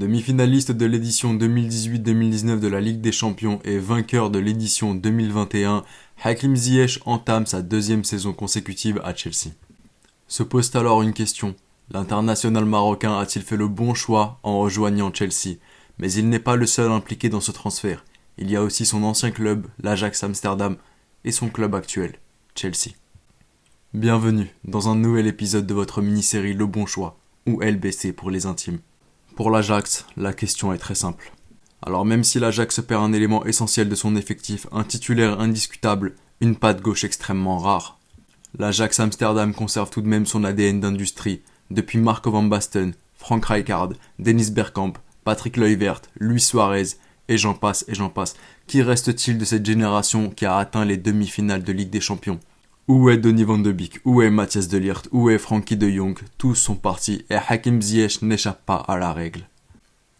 Demi-finaliste de l'édition 2018-2019 de la Ligue des Champions et vainqueur de l'édition 2021, Hakim Ziyech entame sa deuxième saison consécutive à Chelsea. Se pose alors une question. L'international marocain a-t-il fait le bon choix en rejoignant Chelsea? Mais il n'est pas le seul impliqué dans ce transfert. Il y a aussi son ancien club, l'Ajax Amsterdam, et son club actuel, Chelsea. Bienvenue dans un nouvel épisode de votre mini-série Le Bon Choix, ou LBC pour les intimes. Pour l'Ajax, la question est très simple. Alors même si l'Ajax perd un élément essentiel de son effectif, un titulaire indiscutable, une patte gauche extrêmement rare, l'Ajax Amsterdam conserve tout de même son ADN d'industrie, depuis Marco van Basten, Frank Rijkaard, Dennis Bergkamp, Patrick Kluivert, Luis Suarez, et j'en passe. Qui reste-t-il de cette génération qui a atteint les demi-finales de Ligue des Champions? Où est Donny van de Beek? Où est Matthias de Ligt? Où est Frankie de Jong? Tous sont partis et Hakim Ziyech n'échappe pas à la règle.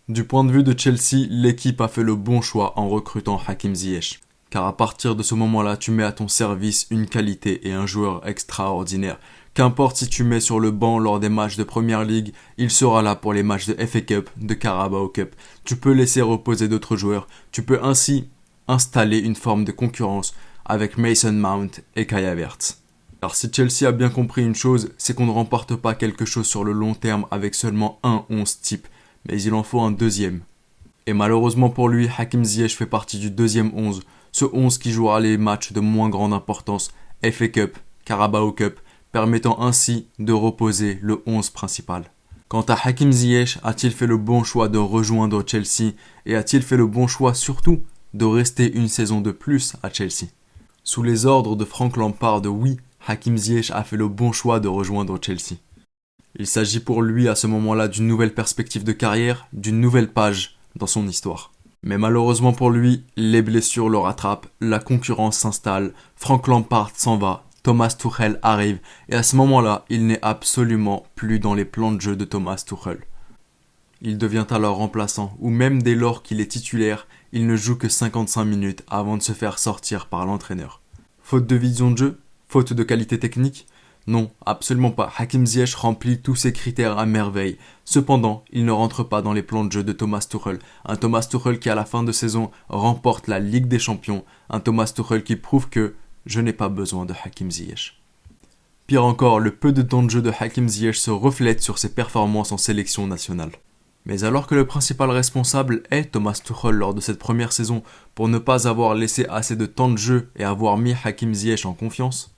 Du point de vue de Chelsea, l'équipe a fait le bon choix en recrutant Hakim Ziyech. Car à partir de ce moment-là, tu mets à ton service une qualité et un joueur extraordinaire. Qu'importe si tu mets sur le banc lors des matchs de Premier League, il sera là pour les matchs de FA Cup, de Carabao Cup. Tu peux laisser reposer d'autres joueurs. Tu peux ainsi installer une forme de concurrence avec Mason Mount et Kai Havertz. Alors si Chelsea a bien compris une chose, c'est qu'on ne remporte pas quelque chose sur le long terme avec seulement un 11 type, mais il en faut un deuxième. Et malheureusement pour lui, Hakim Ziyech fait partie du deuxième 11, ce 11 qui jouera les matchs de moins grande importance, FA Cup, Carabao Cup, permettant ainsi de reposer le 11 principal. Quant à Hakim Ziyech, a-t-il fait le bon choix de rejoindre Chelsea et a-t-il fait le bon choix surtout de rester une saison de plus à Chelsea? Sous les ordres de Frank Lampard, oui, Hakim Ziyech a fait le bon choix de rejoindre Chelsea. Il s'agit pour lui à ce moment-là d'une nouvelle perspective de carrière, d'une nouvelle page dans son histoire. Mais malheureusement pour lui, les blessures le rattrapent, la concurrence s'installe, Frank Lampard s'en va, Thomas Tuchel arrive, et à ce moment-là, il n'est absolument plus dans les plans de jeu de Thomas Tuchel. Il devient alors remplaçant, ou même dès lors qu'il est titulaire, il ne joue que 55 minutes avant de se faire sortir par l'entraîneur. Faute de vision de jeu? Faute de qualité technique? Non, absolument pas. Hakim Ziyech remplit tous ces critères à merveille. Cependant, il ne rentre pas dans les plans de jeu de Thomas Tuchel. Un Thomas Tuchel qui à la fin de saison remporte la Ligue des Champions. Un Thomas Tuchel qui prouve que je n'ai pas besoin de Hakim Ziyech. Pire encore, le peu de temps de jeu de Hakim Ziyech se reflète sur ses performances en sélection nationale. Mais alors que le principal responsable est Thomas Tuchel lors de cette première saison pour ne pas avoir laissé assez de temps de jeu et avoir mis Hakim Ziyech en confiance,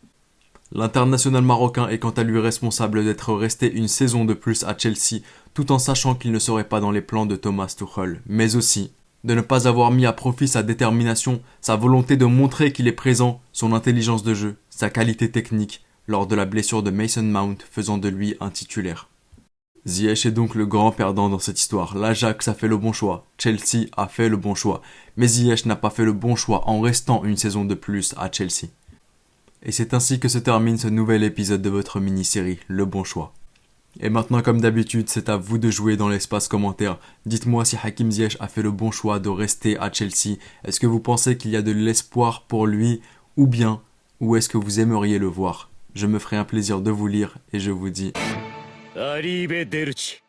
l'international marocain est quant à lui responsable d'être resté une saison de plus à Chelsea tout en sachant qu'il ne serait pas dans les plans de Thomas Tuchel, mais aussi de ne pas avoir mis à profit sa détermination, sa volonté de montrer qu'il est présent, son intelligence de jeu, sa qualité technique lors de la blessure de Mason Mount faisant de lui un titulaire. Ziyech est donc le grand perdant dans cette histoire. L'Ajax a fait le bon choix, Chelsea a fait le bon choix, mais Ziyech n'a pas fait le bon choix en restant une saison de plus à Chelsea. Et c'est ainsi que se termine ce nouvel épisode de votre mini-série, Le Bon Choix. Et maintenant, comme d'habitude, c'est à vous de jouer dans l'espace commentaire. Dites-moi si Hakim Ziyech a fait le bon choix de rester à Chelsea. Est-ce que vous pensez qu'il y a de l'espoir pour lui ou bien, où est-ce que vous aimeriez le voir? Je me ferai un plaisir de vous lire et je vous dis... Arrivederci.